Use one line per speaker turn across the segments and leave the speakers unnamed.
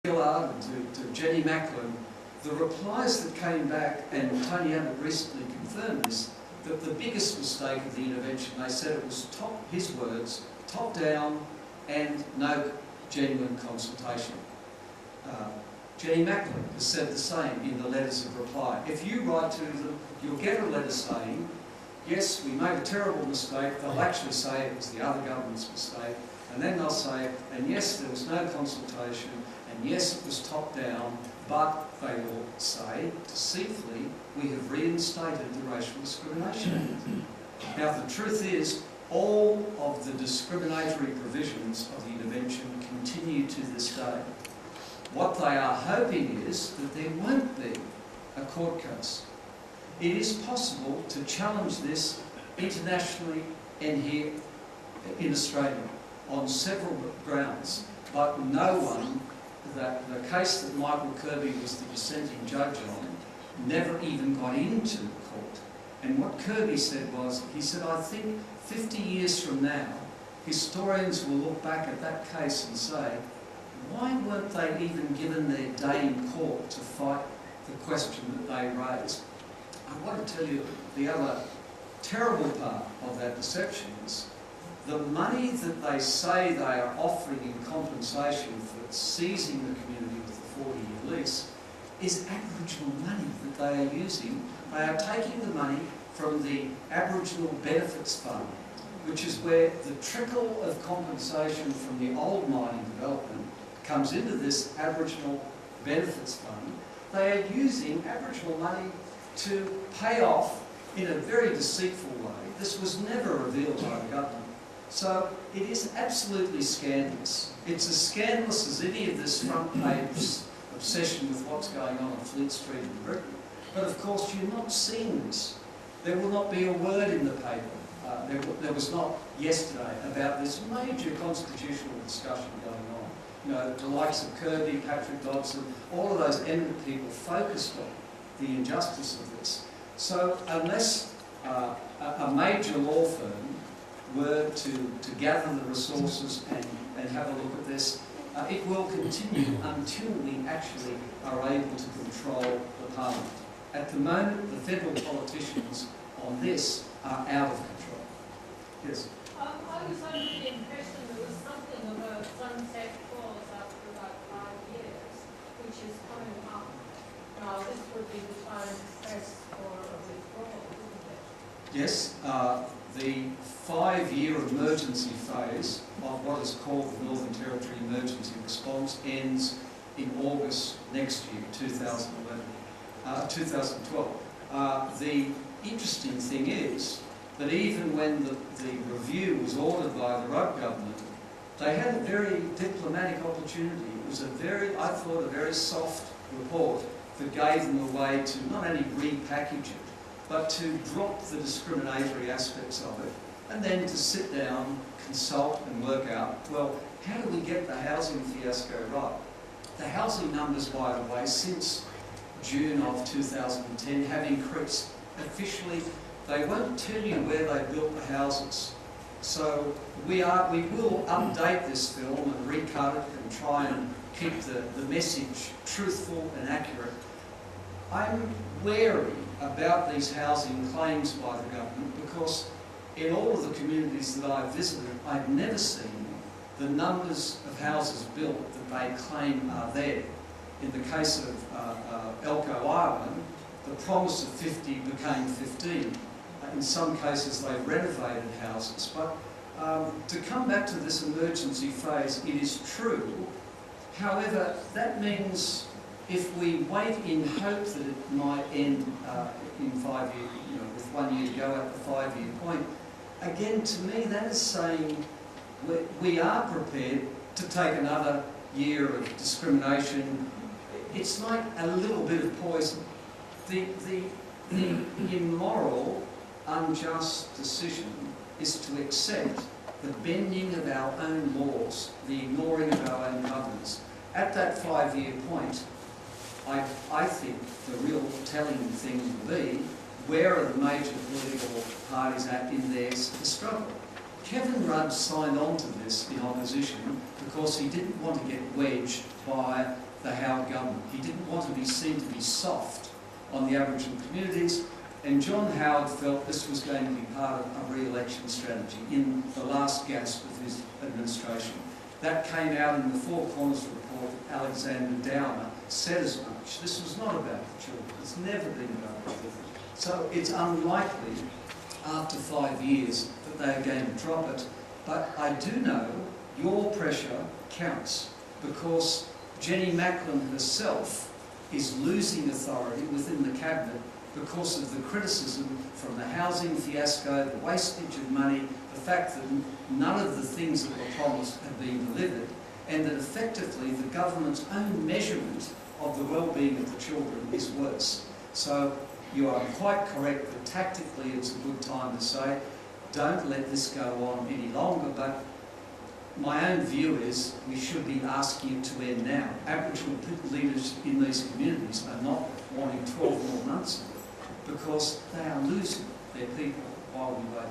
Gillard and to Jenny McMullen, the replies that came back, and Tony Abbott recently confirmed this, that the biggest mistake of the intervention, they said it was his words, top down and no genuine consultation. Jenny McMullen has said the same in the letters of reply. If you write to them, you'll get a letter saying, yes, we made a terrible mistake. They'll actually say it was the other government's mistake. And then they'll say, and yes, there was no consultation, and yes, it was top down, but they will say, deceitfully, we have reinstated the Racial Discrimination Act. Now, the truth is, all of the discriminatory provisions of the intervention continue to this day. What they are hoping is that there won't be a court case. It is possible to challenge this internationally and here in Australia on several grounds, but no one, the case that Michael Kirby was the dissenting judge on, never even got into court. And what Kirby said was, he said, I think 50 years from now, historians will look back at that case and say, why weren't they even given their day in court to fight the question that they raised? I want to tell you the other terrible part of that deception is the money that they say they are offering in compensation for seizing the community with the 40-year lease is Aboriginal money that they are using. They are taking the money from the Aboriginal Benefits Fund, which is where the trickle of compensation from the old mining development comes into this Aboriginal Benefits Fund. They are using Aboriginal money to pay off in a very deceitful way. This was never revealed by the government. So it is absolutely scandalous. It's as scandalous as any of this front page obsession with what's going on Fleet Street in Britain. But of course you're not seeing this. There will not be a word in the paper. There was not yesterday about this major constitutional discussion going on. You know, the likes of Kirby, Patrick Dodson, all of those eminent people focused on the injustice of this. So unless a major law firm were to gather the resources and have a look at this, it will continue until we actually are able to control the Parliament. At the moment, the federal politicians on this are out of control. Yes?
I was under the impression there was something of a sunset clause after about 5 years, which is coming up. Now, this would be the time to press for a withdrawal, isn't it?
Yes. The 5-year emergency phase of what is called the Northern Territory Emergency Response ends in August next year, 2012. The interesting thing is that even when the review was ordered by the Rudd government, they had a very diplomatic opportunity. It was I thought, a very soft report that gave them a way to not only repackage it, but to drop the discriminatory aspects of it, and then to sit down, consult and work out, well, how do we get the housing fiasco right? The housing numbers, by the way, since June of 2010 have increased. Officially, they won't tell you where they built the houses. So we will update this film and recut it and try and keep the message truthful and accurate. I'm wary about these housing claims by the government because in all of the communities that I've visited, I've never seen the numbers of houses built that they claim are there. In the case of Elko, Ireland, the promise of 50 became 15. In some cases, they renovated houses. But to come back to this emergency phase, it is true. However, that means if we wait in hope that it might end in 5 years, with 1 year to go at the 5-year point, again, to me, that is saying we are prepared to take another year of discrimination. It's like a little bit of poison. The immoral, unjust decision is to accept the bending of our own laws, the ignoring of our own governments. At that 5-year point, I think the real telling thing will be, where are the major political parties at in their struggle? Kevin Rudd signed on to this in opposition because he didn't want to get wedged by the Howard government. He didn't want to be seen to be soft on the Aboriginal communities, and John Howard felt this was going to be part of a re-election strategy in the last gasp of his administration. That came out in the Four Corners report. Alexander Downer said as much. This was not about the children. It's never been about the children. So it's unlikely, after 5 years, that they are going to drop it. But I do know your pressure counts, because Jenny McMullen herself is losing authority within the cabinet because of the criticism from the housing fiasco, the wastage of money, the fact that none of the things that were promised have been delivered, and that effectively the government's own measurement of the well-being of the children is worse. So you are quite correct that tactically it's a good time to say, don't let this go on any longer, but my own view is we should be asking it to end now. Aboriginal leaders in these communities are not wanting 12 more months of it, because they are losing their people while we wait.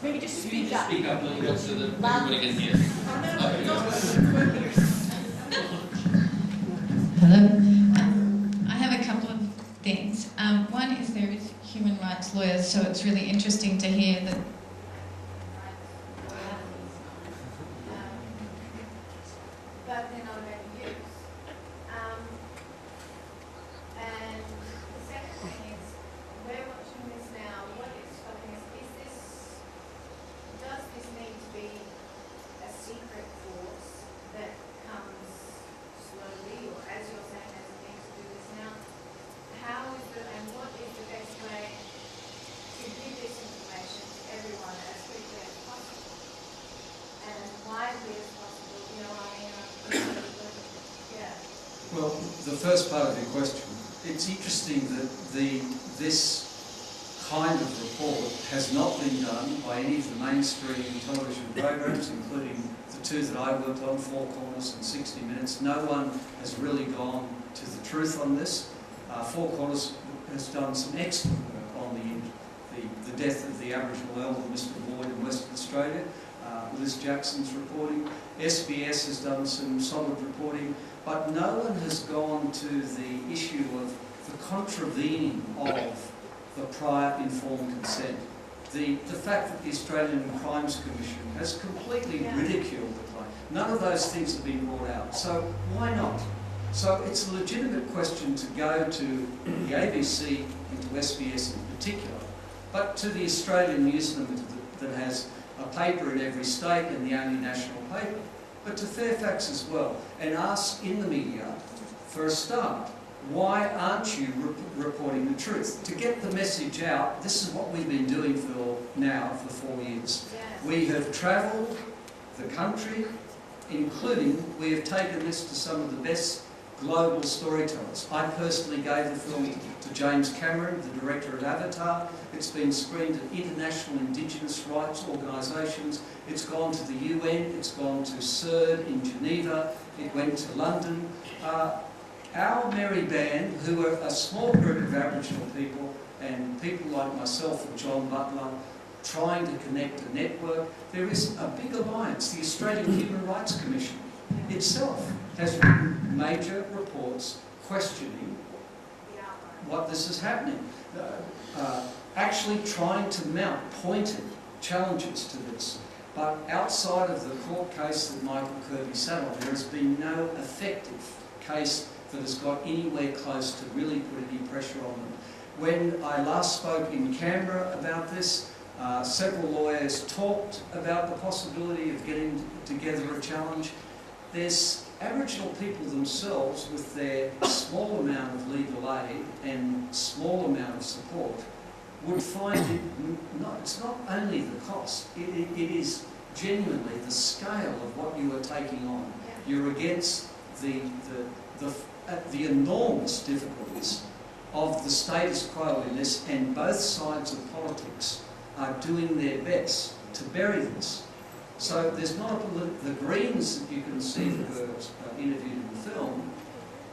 Maybe just
If you
speak
just
up.
speak up a little bit so that everybody can hear.
Hello. I have a couple of things. One is there is human rights lawyers, so it's really interesting to hear that.
But they're not going to use. And the second thing is, we're watching this now. What is stopping us? Does this need to be a secret force that comes slowly, or as you're saying, as it needs to do this now? How is it, and what is the best way to give this information to everyone as quickly as possible and as widely as possible? You know, I mean, yeah.
Well, the first part of your question, it's interesting that this kind of report has not been done by any of the mainstream television programs, including the two that I worked on, Four Corners and 60 Minutes. No one has really gone to the truth on this. Four Corners has done some excellent work on the death of the Aboriginal elder, Mr. Ward, in Western Australia. Liz Jackson's reporting. SBS has done some solid reporting, but no one has gone to the issue of the contravening of the prior informed consent. The fact that the Australian Crimes Commission has completely ridiculed the claim. None of those things have been brought out. So why not? So it's a legitimate question to go to the ABC and to SBS in particular, but to the Australian News Limited that has a paper in every state and the only national paper, but to Fairfax as well, and ask in the media, for a start, why aren't you reporting the truth? To get the message out, this is what we've been doing for 4 years.
Yes.
We have travelled the country, including, we have taken this to some of the best global storytellers. I personally gave the film to James Cameron, the director of Avatar. It's been screened at international indigenous rights organisations. It's gone to the UN, it's gone to CERD in Geneva, it went to London. Our merry band, who are a small group of Aboriginal people, and people like myself and John Butler, trying to connect a network, there is a big alliance. The Australian Human Rights Commission itself has written major reports questioning what this is happening. Actually trying to mount pointed challenges to this. But outside of the court case that Michael Kirby sat on, there has been no effective case that has got anywhere close to really put any pressure on them. When I last spoke in Canberra about this, several lawyers talked about the possibility of getting together a challenge. There's Aboriginal people themselves, with their small amount of legal aid and small amount of support, would find it, it's not only the cost, it is genuinely the scale of what you are taking on. You're against the enormous difficulties of the status quo in this, and both sides of politics are doing their best to bury this. So there's not the Greens that you can see that were interviewed in the film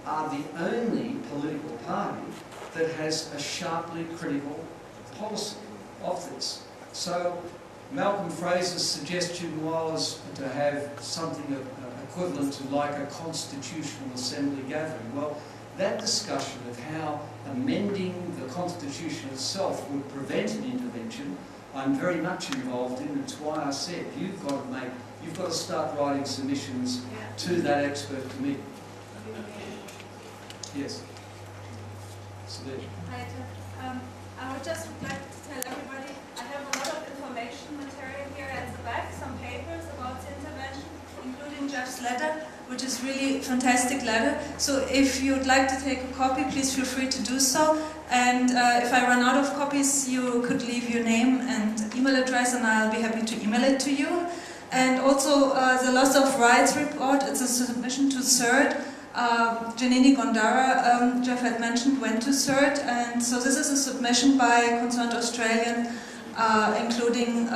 are the only political party that has a sharply critical policy of this. So Malcolm Fraser's suggestion was to have something equivalent to like a constitutional assembly gathering. Well, that discussion of how amending the Constitution itself would prevent an intervention, I'm very much involved in. It's why I said you've got to start writing submissions to that expert committee. Yes. So there.
Hi, I would just like to tell everybody I have a lot of information material here at the back, some papers about the intervention, including Jeff's letter, which is really a fantastic letter. So if you'd like to take a copy, please feel free to do so. And if I run out of copies, you could leave your name and email address, and I'll be happy to email it to you. And also the Loss of Rights report, it's a submission to CERT. Janini Gondara, Jeff had mentioned, went to CERT, and so this is a submission by Concerned Australian, including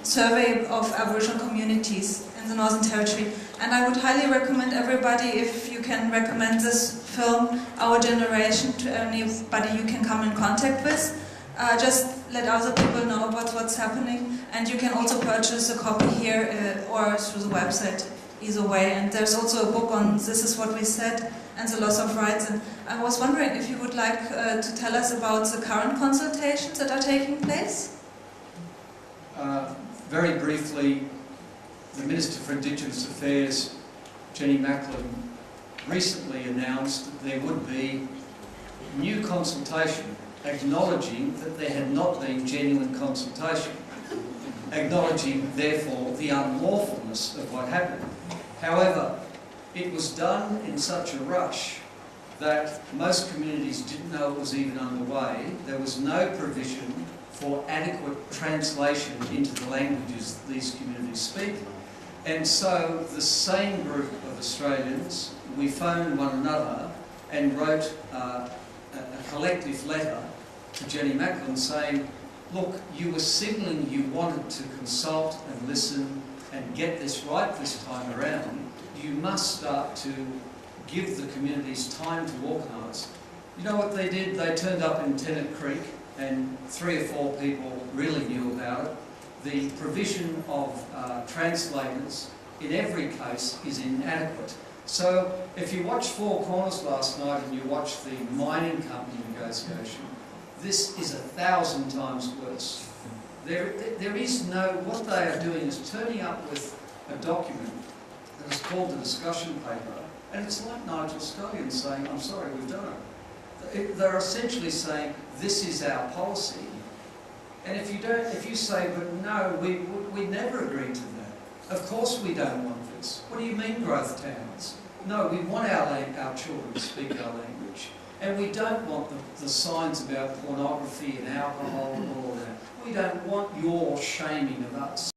survey of Aboriginal communities in the Northern Territory. And I would highly recommend everybody, if you can recommend this film, Our Generation, to anybody you can come in contact with. Just let other people know about what's happening, and you can also purchase a copy here or through the website, either way. And there's also a book on This Is What We Said and the Loss of Rights. And I was wondering if you would like to tell us about the current consultations that are taking place?
Very briefly, the Minister for Indigenous Affairs, Jenny McMullen, recently announced that there would be new consultation, acknowledging that there had not been genuine consultation, acknowledging, therefore, the unlawfulness of what happened. However, it was done in such a rush that most communities didn't know it was even underway. There was no provision for adequate translation into the languages these communities speak. And so the same group of Australians, we phoned one another and wrote a collective letter to Jenny McMullen saying, look, you were signalling you wanted to consult and listen and get this right this time around. You must start to give the communities time to organise. You know what they did? They turned up in Tennant Creek and 3 or 4 people really knew about it. The provision of translators in every case is inadequate. So if you watched Four Corners last night and you watched the mining company negotiation, this is 1,000 times worse. There is no, what they are doing is turning up with a document that is called the discussion paper, and it's like Nigel Scullion saying, I'm sorry, we've done it. They're essentially saying, this is our policy. And if you say, but no, we never agreed to that. Of course we don't want this. What do you mean growth towns? No, we want our children to speak our language. And we don't want the signs about pornography and alcohol and all that. We don't want your shaming of us.